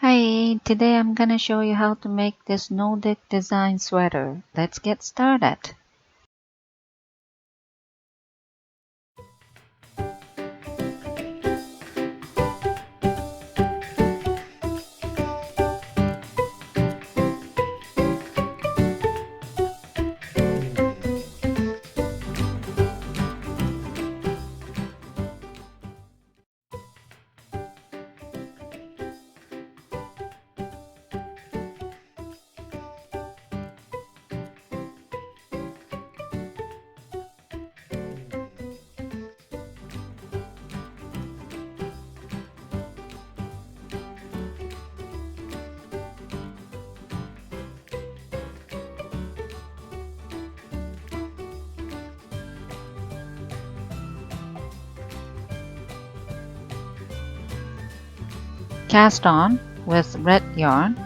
Hi, today I'm gonna show you how to make this Nordic design sweater. Let's get started. Cast on with red yarn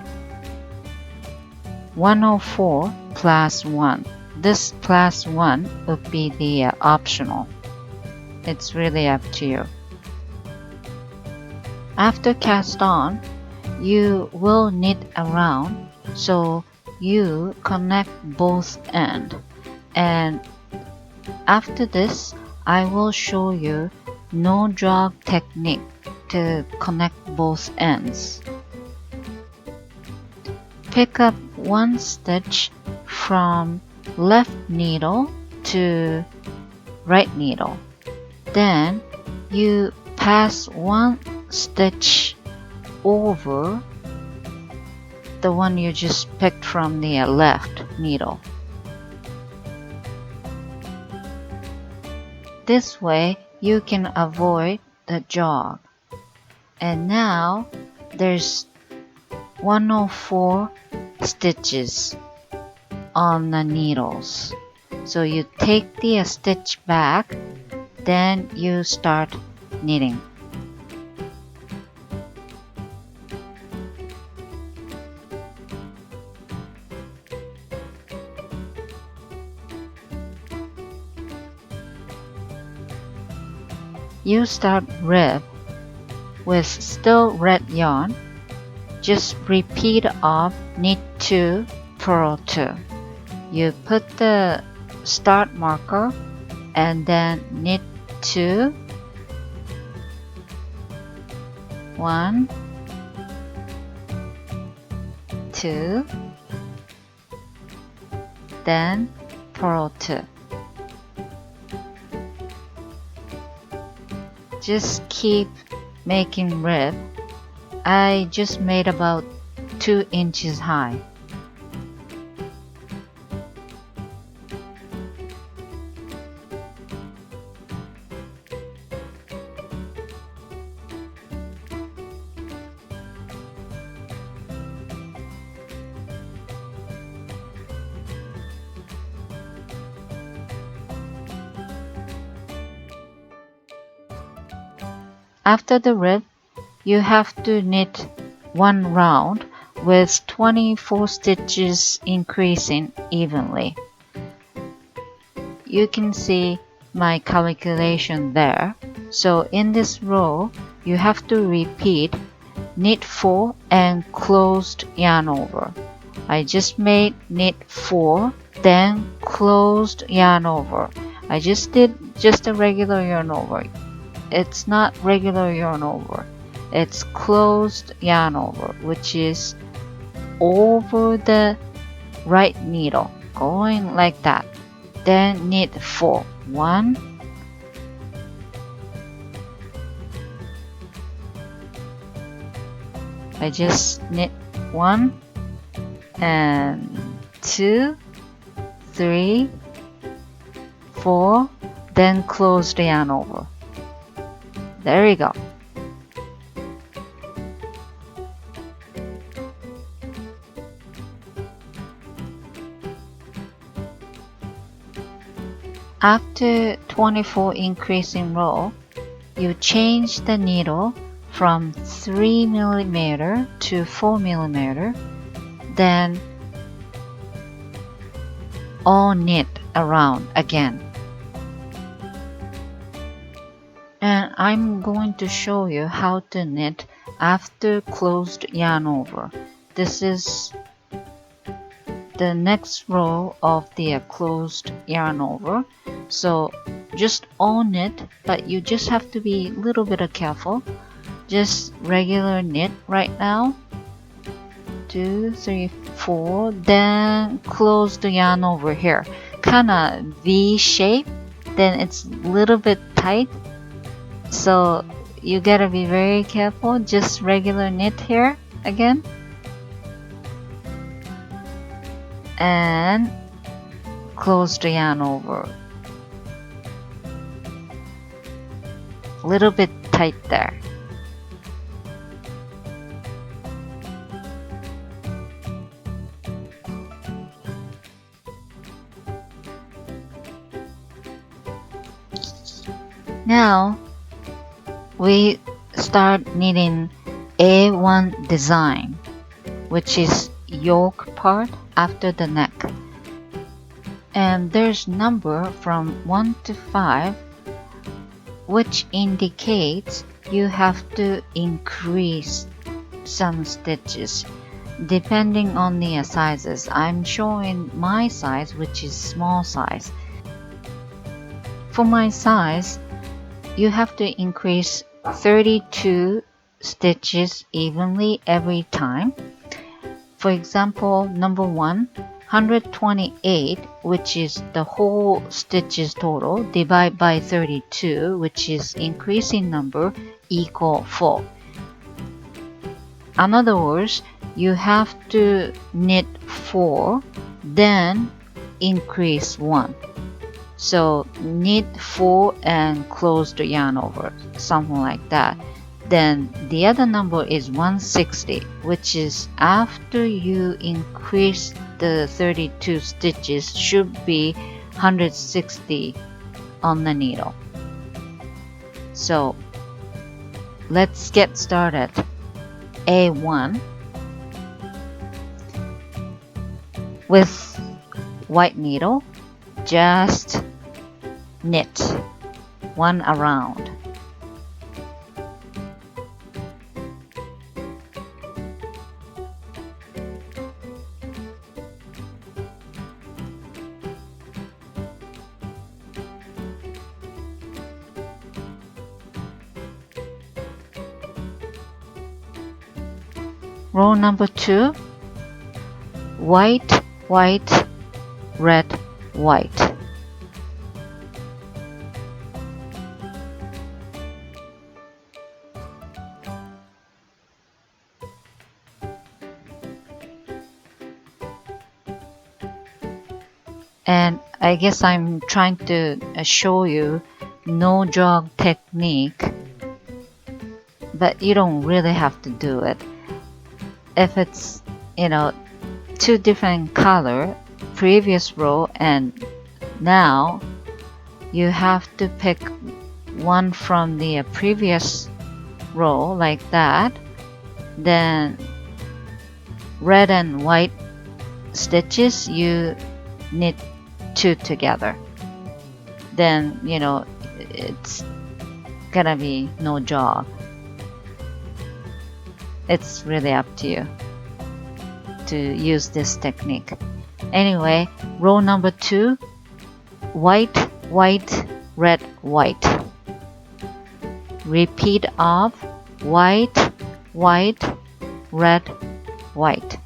104 plus 1. This plus 1 would be the optional. It's really up to you. After cast on, you will knit around so you connect both ends. And after this, I will show you no drag technique to connect both ends. Pick up one stitch from left needle to right needle. Then you pass one stitch over the one you just picked from the left needle. This way you can avoid the jog. And now there's 104 stitches on the needles. So you take the stitch back, then you start knitting. You start rib with still red yarn. Just repeat of knit 2, purl 2. You put the start marker and then knit 2, 1, 2, then purl 2. Just keep making rib. I just made about 2 inches high. After the rib, you have to knit one round with 24 stitches increasing evenly. You can see my calculation there. So in this row, you have to repeat knit 4 and closed yarn over. I just made knit 4, then closed yarn over. I just did just a regular yarn over. It's not regular yarn over. It's closed yarn over, which is over the right needle, going like that. Then knit 4. 1, I just knit 1 and 2, 3, 4, then close the yarn over. There you go. After 24 increasing row, you change the needle from 3 mm to 4 mm, then all knit around again. And I'm going to show you how to knit after closed yarn over. This is the next row of the closed yarn over. So just own it, but you just have to be a little bit careful. Just regular knit right now. 2, 3, 4. Then close the yarn over here. Kinda V shape. Then it's a little bit tight. So you gotta be very careful. Just regular knit here again. And close the yarn over. A little bit tight there. Now we start knitting A1 design, which is yoke part after the neck. And there's number from 1 to 5, which indicates you have to increase some stitches depending on the sizes. I'm showing my size, which is small size. For my size, you have to increase 32 stitches evenly every time. For example, number 1, 128, which is the whole stitches total, divide by 32, which is increasing number, equal 4. In other words, you have to knit 4, then increase 1. So knit 4 and close the yarn over, something like that. Then the other number is 160, which is after you increase the 32 stitches, should be 160 on the needle. So let's get started. A1 with white needle, just knit 1 around. Row number 2, white, white, red, white. And I guess I'm trying to show you no jog technique, but you don't really have to do it. If it's, two different color, previous row and now, you have to pick one from the previous row like that. Then red and white stitches, you knit 2 together. Then, it's gonna be no jog. It's really up to you to use this technique. Anyway, row number 2, white, white, red, white. Repeat of white, white, red, white.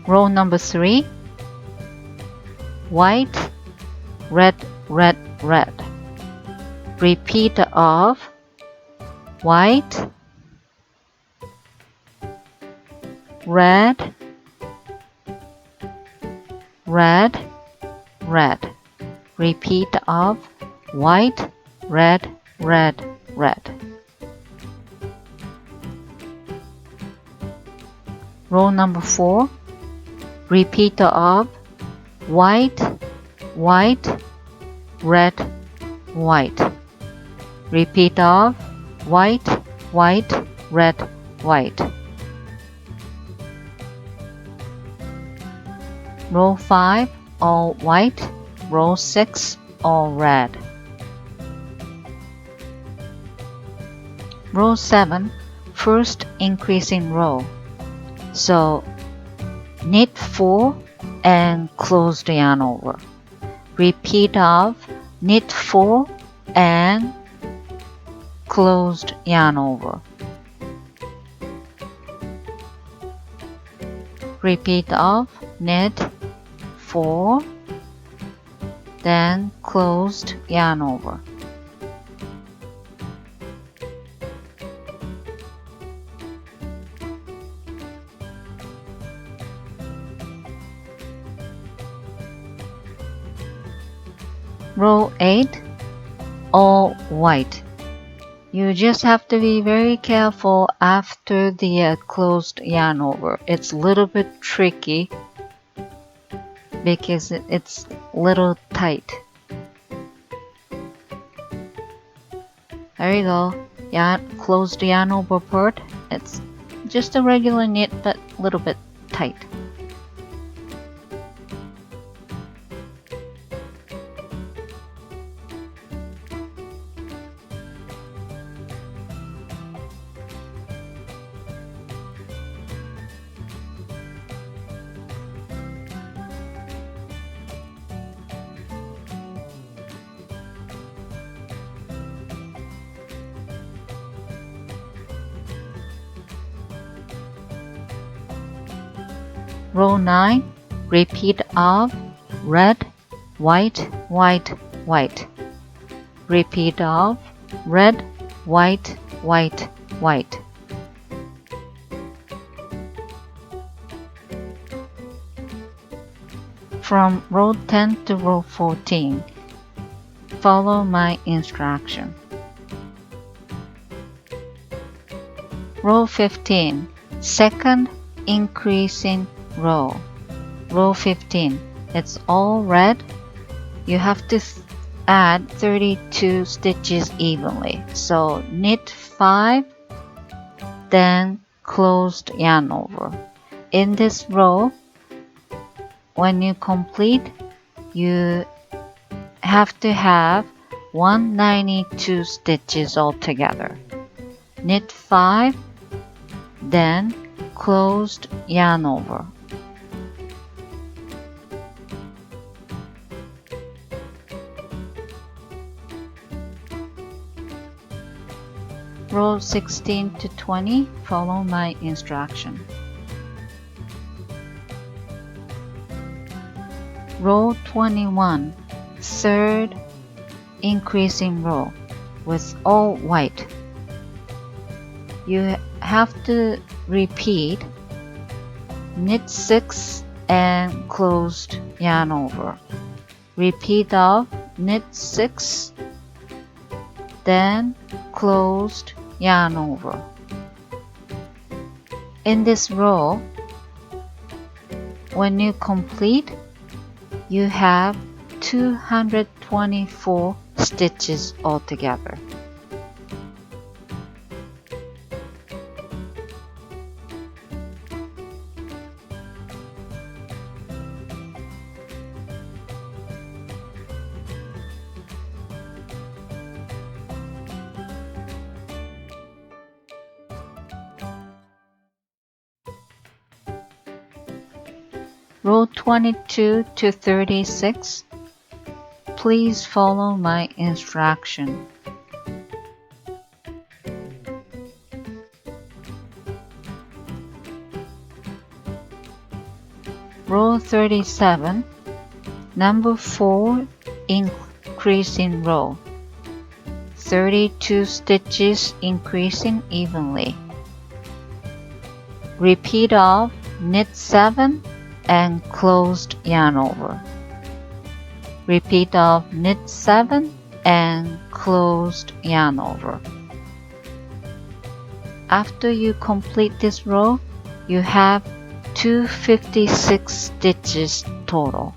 Row number 3, white, red, red, red. Repeat of white, red, red, red. Repeat of white, red, red, red. Row number 4, repeat of white, white, red, white. Repeat of white, white, red, white. Row 5, all white. Row 6, all red. Row 7, first increasing row. So knit 4 and close the yarn over. Repeat of knit 4 and closed yarn over. Repeat of knit 4, then closed yarn over. Row 8, all white. You just have to be very careful after the closed yarn over. It's a little bit tricky because it's a little tight. There you go. Closed yarn over part. It's just a regular knit but a little bit tight. Row 9, repeat of red, white, white, white. Repeat of red, white, white, white. From row 10 to row 14, follow my instruction. Row 15, second increasing row. Row 15, it's all red. You have to add 32 stitches evenly. So knit 5, then closed yarn over. In this row, when you complete, you have to have 192 stitches altogether. Knit 5, then closed yarn over. Row 16 to 20, follow my instruction. Row 21, third increasing row with all white. You have to repeat knit 6 and closed yarn over. Repeat of knit 6, then closed yarn over. In this row, when you complete, you have 224 stitches altogether. Row 22 to 36, please follow my instruction. Row 37, number 4 increasing row, 32 stitches increasing evenly. Repeat of knit 7 and closed yarn over. Repeat of knit 7 and closed yarn over. After you complete this row, you have 256 stitches total.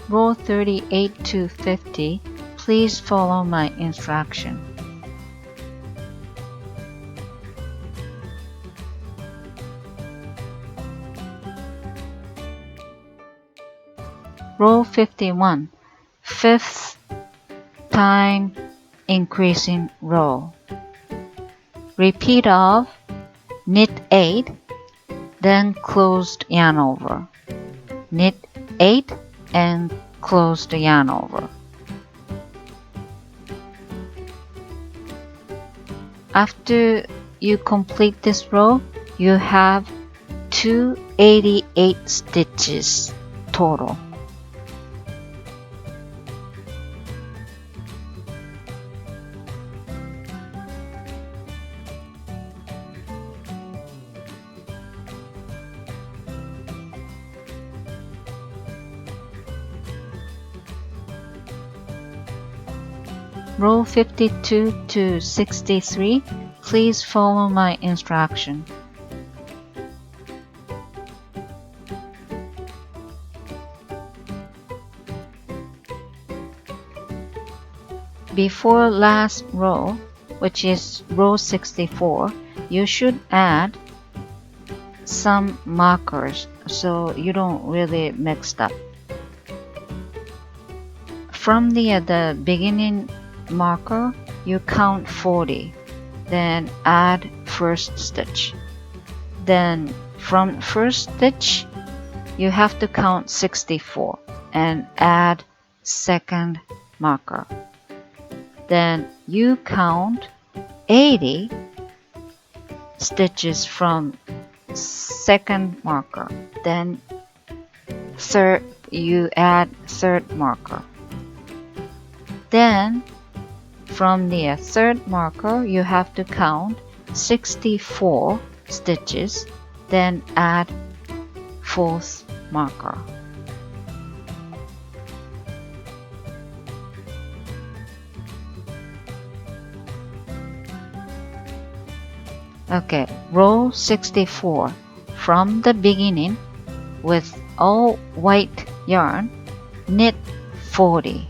Row 38 to 50, please follow my instruction. Row 51, fifth time increasing row. Repeat of knit 8, then closed yarn over. Knit 8 and closed yarn over. After you complete this row, you have 288 stitches total. Row 52 to 63, please follow my instruction. Before last row, which is row 64, you should add some markers so you don't really mix up. From the beginning marker, you count 40, then add first stitch. Then from first stitch, you have to count 64 and add second marker. Then you count 80 stitches from second marker. Then you add third marker. Then from the third marker, you have to count 64 stitches, then add fourth marker. Okay, row 64. From the beginning, with all white yarn, knit 40.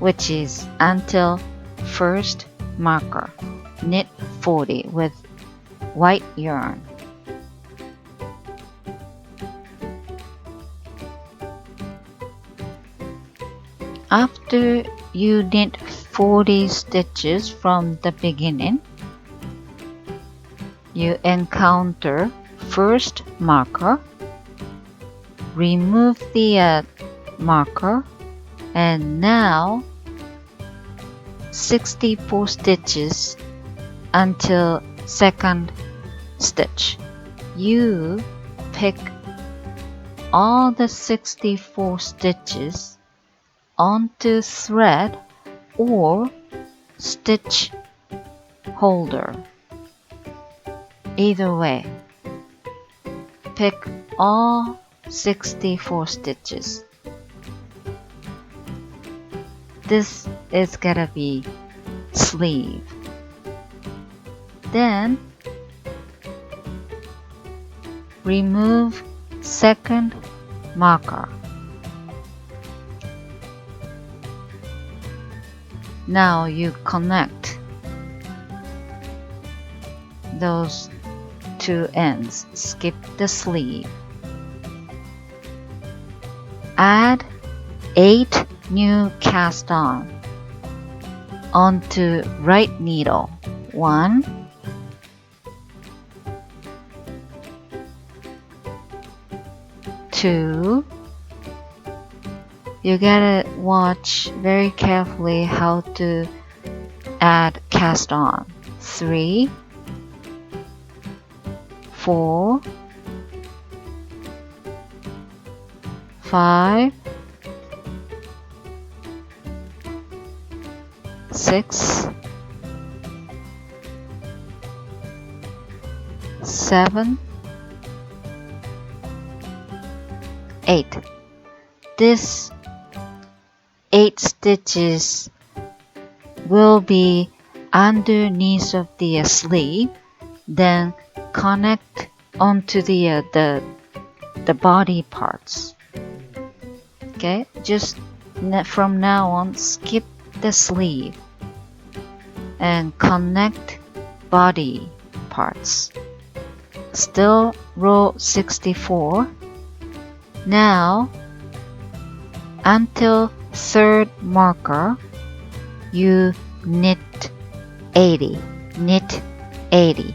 Which is until first marker. Knit 40 with white yarn. After you knit 40 stitches from the beginning, you encounter first marker, remove the marker, and now 64 stitches until second stitch. You pick all the 64 stitches onto thread or stitch holder. Either way, pick all 64 stitches. This is gonna be sleeve. Then remove second marker. Now you connect those two ends. Skip the sleeve. Add 8 new cast on onto right needle. 1, 2. You gotta watch very carefully how to add cast on. 3, 4, 5, 6, 7, 8. This 8 stitches will be underneath of the sleeve, then connect onto the body parts. Okay, just from now on skip the sleeve and connect body parts. Still row 64. Now until third marker you knit 80. Knit 80.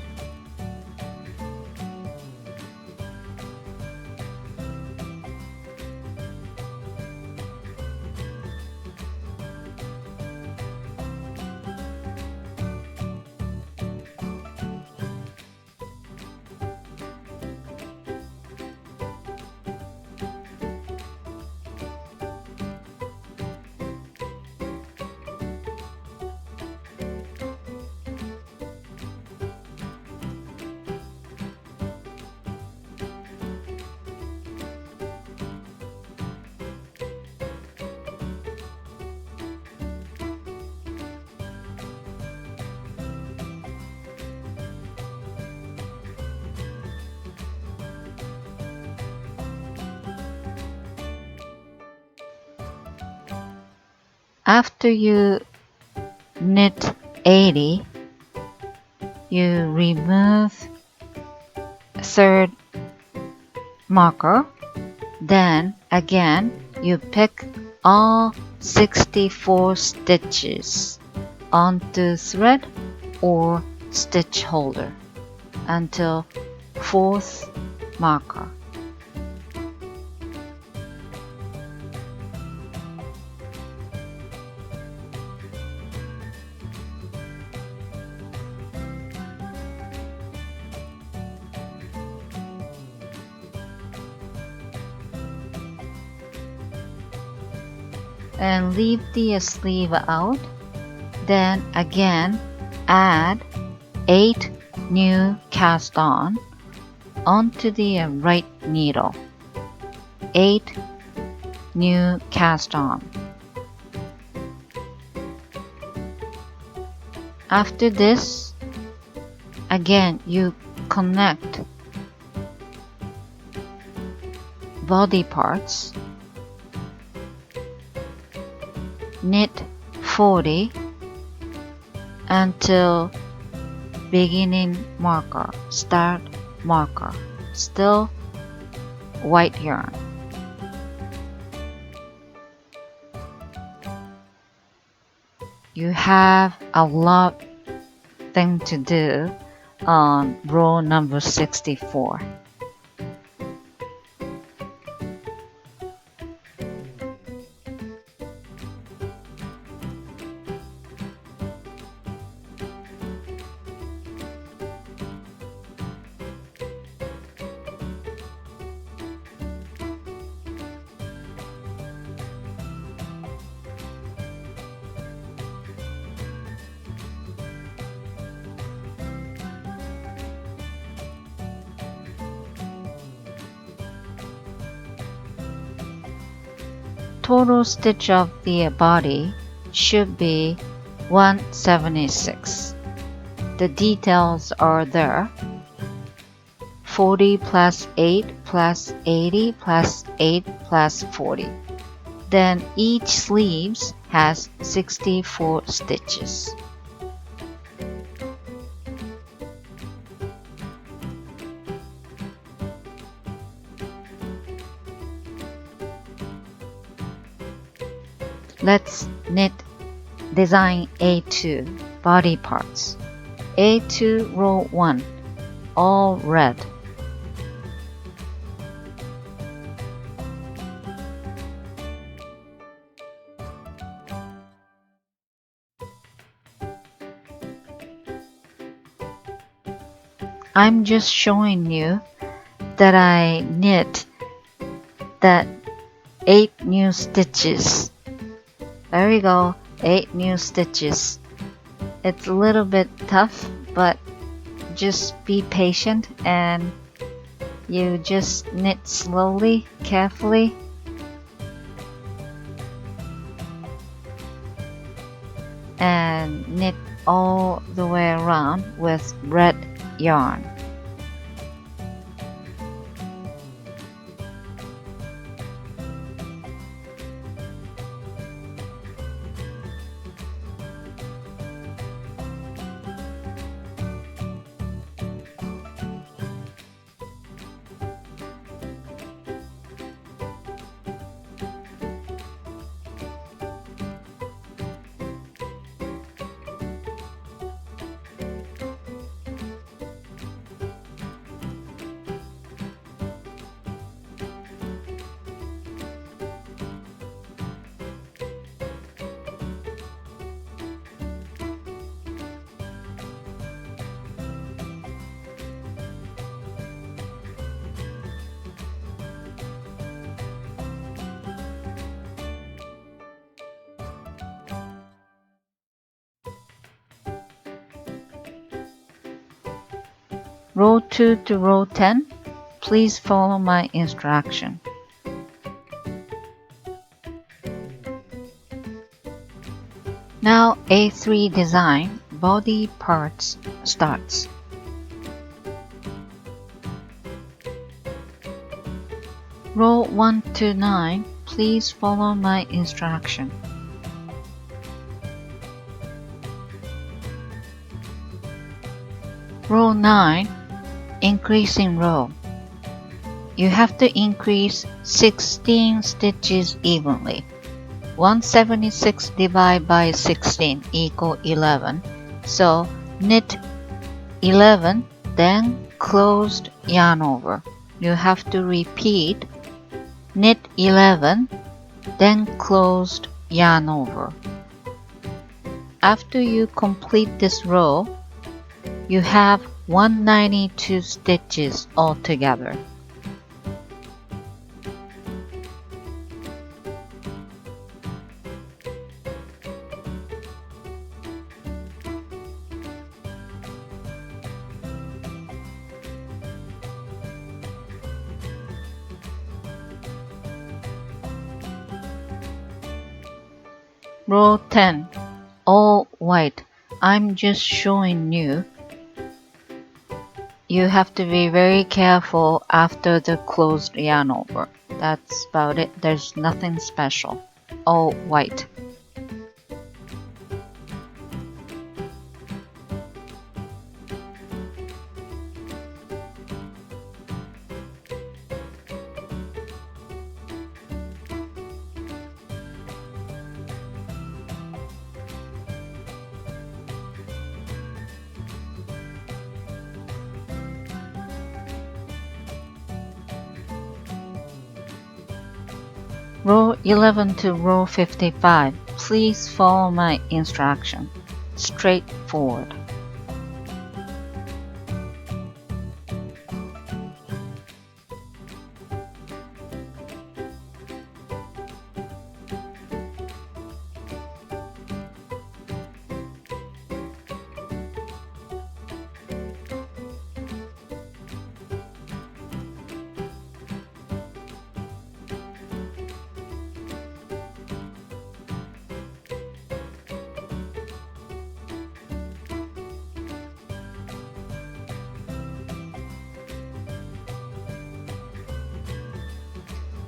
After you knit 80, you remove third marker, then again you pick all 64 stitches onto thread or stitch holder until fourth marker. And leave the sleeve out. Then again add 8 new cast on onto the right needle. 8 new cast on. After this, again you connect body parts. Knit 40 until beginning marker, start marker, still white yarn. You have a lot thing to do on row number 64. Total stitch of the body should be 176. The details are there. 40 plus 8 plus 80 plus 8 plus 40. Then each sleeves has 64 stitches. Let's knit design A2 body parts. A2 row 1, all red. I'm just showing you that I knit that 8 new stitches. There we go, 8 new stitches. It's a little bit tough, but just be patient and you just knit slowly, carefully. And knit all the way around with red yarn. Row 2 to row 10, please follow my instruction. Now A3 design body parts starts. Row 1 to 9, please follow my instruction. Row 9, increasing row. You have to increase 16 stitches evenly. 176 divided by 16 equal 11. So knit 11, then closed yarn over. You have to repeat knit 11, then closed yarn over. After you complete this row, you have 192 stitches altogether. Row 10, all white. I'm just showing you. You have to be very careful after the closed yarn over. That's about it. There's nothing special. All white. Row 11 to row 55. Please follow my instruction. Straightforward.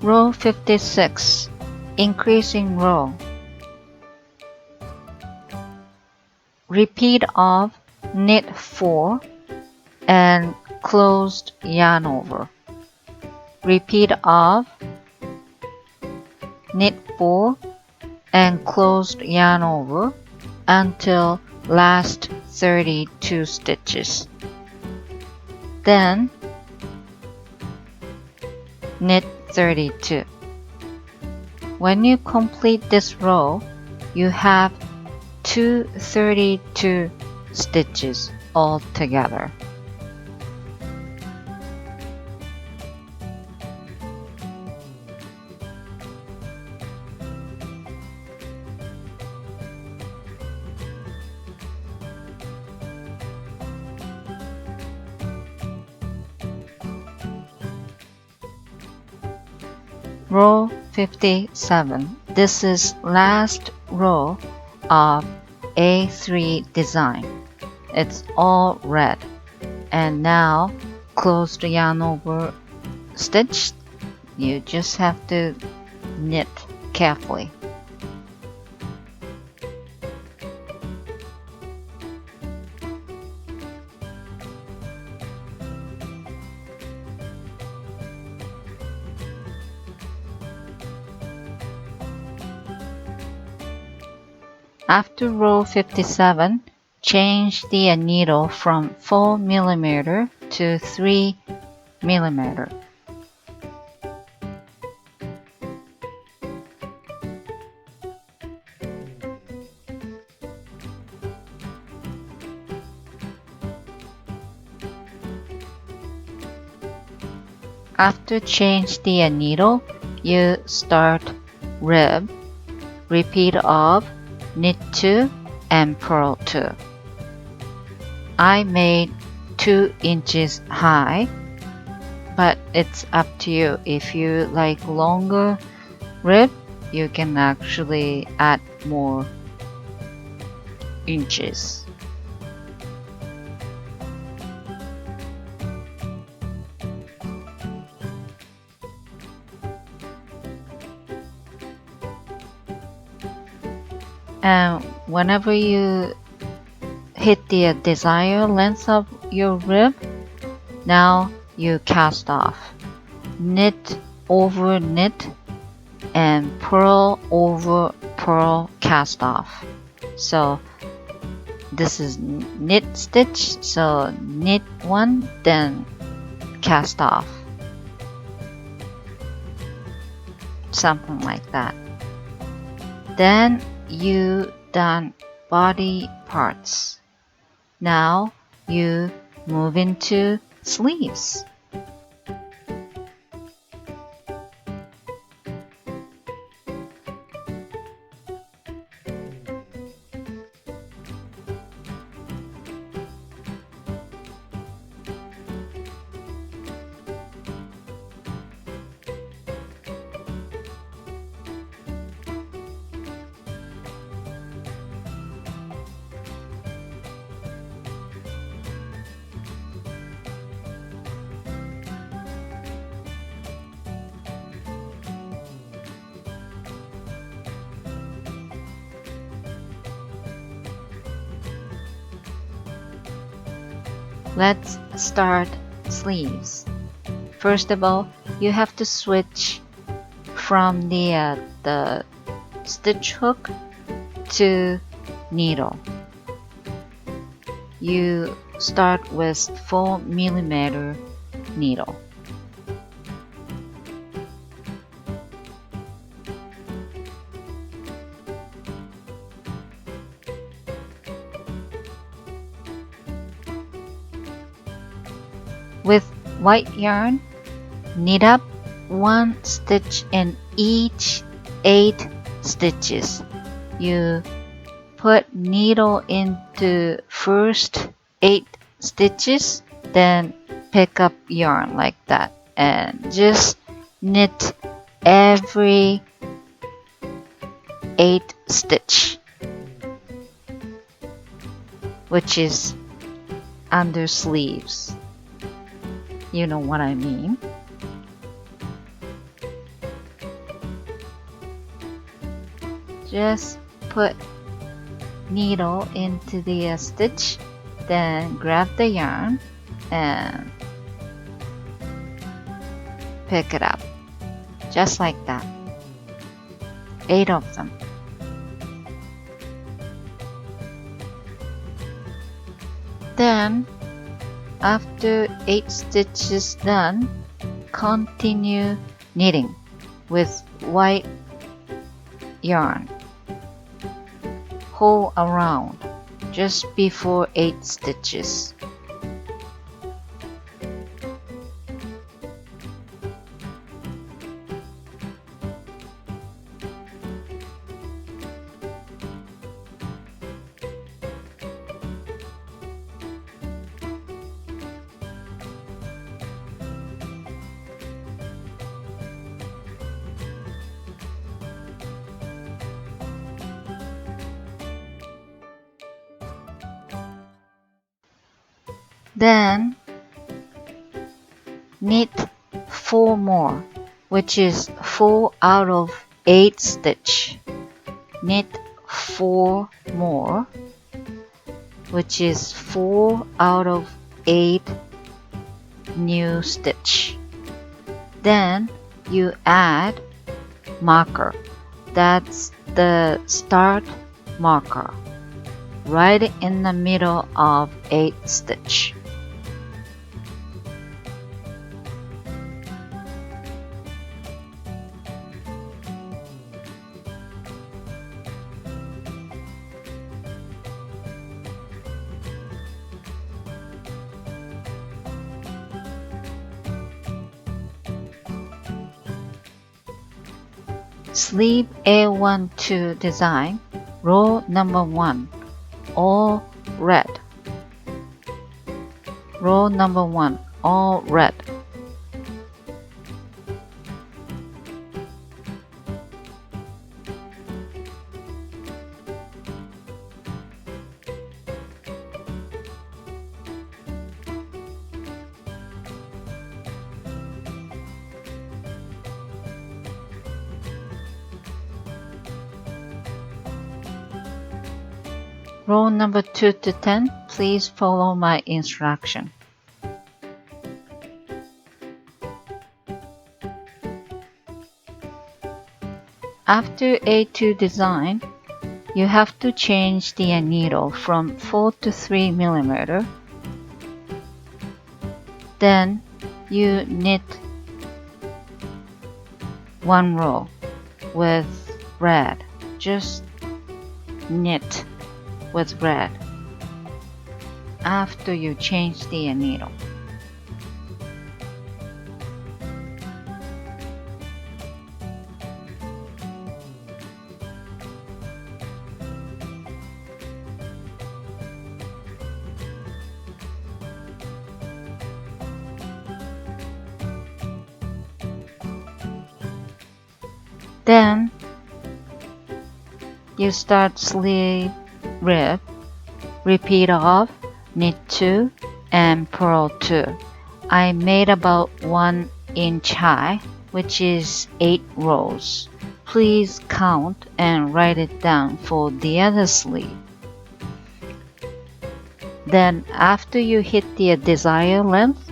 Row 56, increasing row. Repeat of knit 4 and closed yarn over. Repeat of knit 4 and closed yarn over until last 32 stitches. Then knit 32. When you complete this row, you have 232 stitches altogether. Row 57. This is last row of A3 design. It's all red. And now close the yarn over stitch. You just have to knit carefully. After row 57, change the needle from 4 mm to 3 mm. After change the needle, you start rib, repeat of knit 2 and purl 2. I made 2 inches high, but it's up to you. If you like longer rib, you can actually add more inches. And whenever you hit the desired length of your rib, now you cast off. Knit over knit and purl over purl cast off. So this is knit stitch, so knit one, then cast off. Something like that. Then you done body parts. Now you move into sleeves. Let's start sleeves. First of all, you have to switch from the stitch hook to needle. You start with 4mm needle. With white yarn, knit up 1 stitch in each 8 stitches. You put needle into first 8 stitches, then pick up yarn like that and just knit every 8 stitch, which is under sleeves. You know what I mean. Just put needle into the stitch, then grab the yarn and pick it up, just like that. 8 of them. Then after 8 stitches done, continue knitting with white yarn. Whole around just before 8 stitches. Then knit 4 more, which is 4 out of 8 stitch. Knit 4 more, which is 4 out of 8 new stitch. Then you add marker. That's the start marker, right in the middle of 8 stitch. Sleeve A12 design, row number 1, all red. Row number 1, all red. Row number 2 to 10, please follow my instruction. After A2 design, you have to change the needle from 4 to 3 millimeter. Then you knit one row with red. Just knit with red after you change the needle. Then you start sleeve rib, repeat of, knit 2 and purl 2. I made about 1 inch high, which is 8 rows. Please count and write it down for the other sleeve. Then after you hit the desired length,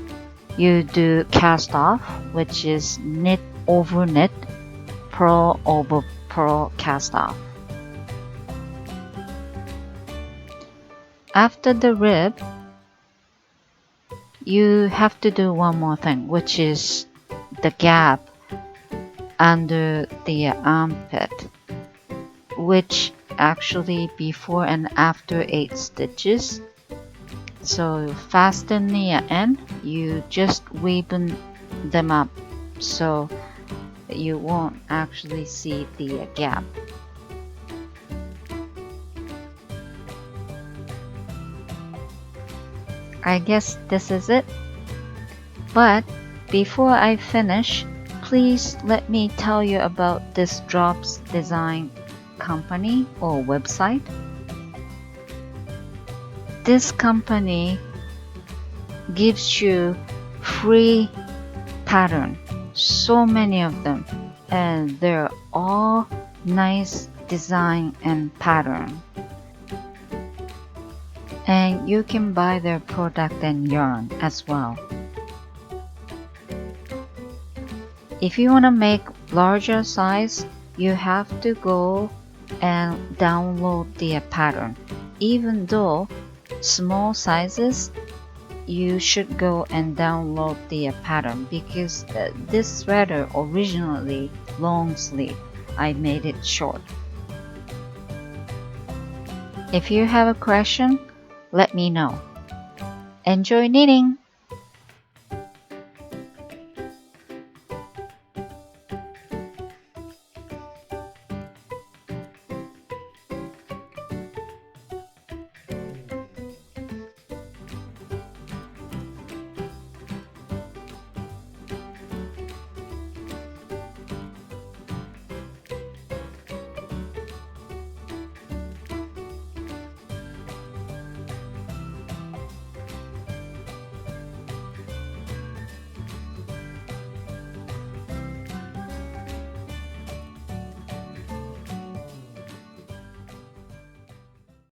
you do cast off, which is knit over knit, purl over purl, cast off. After the rib, you have to do one more thing, which is the gap under the armpit, which actually before and after 8 stitches. So fasten the end, you just weaven them up so you won't actually see the gap. I guess this is it. But before I finish, please let me tell you about this Drops Design company or website. This company gives you free pattern, so many of them, and they're all nice design and pattern. And you can buy their product and yarn as well. If you want to make larger size, you have to go and download the pattern. Even though small sizes, you should go and download the pattern because this sweater originally long sleeve. I made it short. If you have a question, let me know. Enjoy knitting!